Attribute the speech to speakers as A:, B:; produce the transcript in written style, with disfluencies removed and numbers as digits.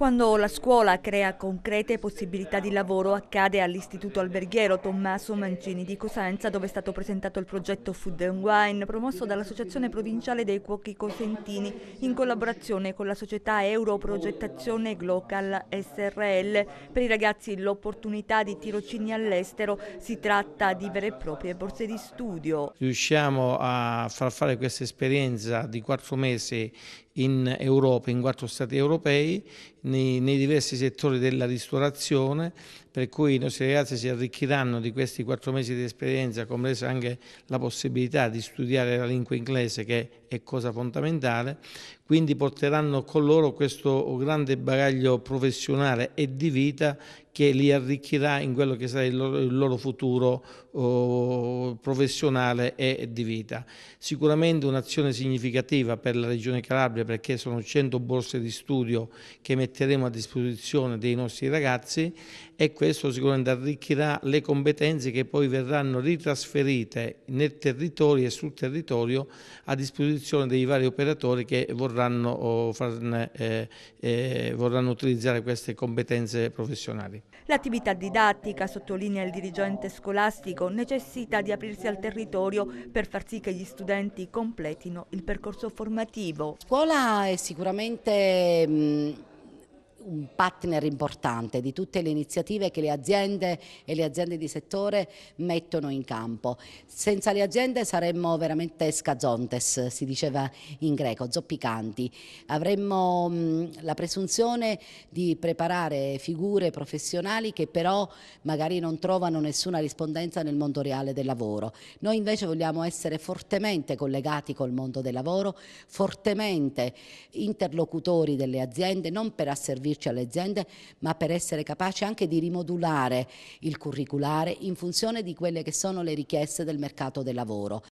A: Quando la scuola crea concrete possibilità di lavoro, accade all'Istituto Alberghiero Tommaso Mancini di Cosenza, dove è stato presentato il progetto Food and Wine, promosso dall'Associazione Provinciale dei Cuochi Cosentini, in collaborazione con la società Europrogettazione Glocal SRL. Per i ragazzi l'opportunità di tirocini all'estero, si tratta di vere e proprie borse di studio.
B: Riusciamo a far fare questa esperienza di 4 mesi in Europa, in 4 stati europei, nei diversi settori della ristorazione, per cui i nostri ragazzi si arricchiranno di questi 4 mesi di esperienza, compresa anche la possibilità di studiare la lingua inglese, che è cosa fondamentale, quindi porteranno con loro questo grande bagaglio professionale e di vita che li arricchirà in quello che sarà il loro futuro professionale e di vita. Sicuramente un'azione significativa per la Regione Calabria, perché sono 100 borse di studio che metteremo a disposizione dei nostri ragazzi, e questo sicuramente arricchirà le competenze che poi verranno ritrasferite nel territorio e sul territorio a disposizione dei vari operatori che vorranno utilizzare queste competenze professionali.
A: L'attività didattica, sottolinea il dirigente scolastico, necessita di aprirsi al territorio per far sì che gli studenti completino il percorso formativo.
C: La scuola è sicuramente un partner importante di tutte le iniziative che le aziende e le aziende di settore mettono in campo. Senza le aziende saremmo veramente scazontes, si diceva in greco, zoppicanti. Avremmo la presunzione di preparare figure professionali che però magari non trovano nessuna rispondenza nel mondo reale del lavoro. Noi invece vogliamo essere fortemente collegati col mondo del lavoro, fortemente interlocutori delle aziende, non per asservirci alle aziende, ma per essere capaci anche di rimodulare il curriculare in funzione di quelle che sono le richieste del mercato del lavoro.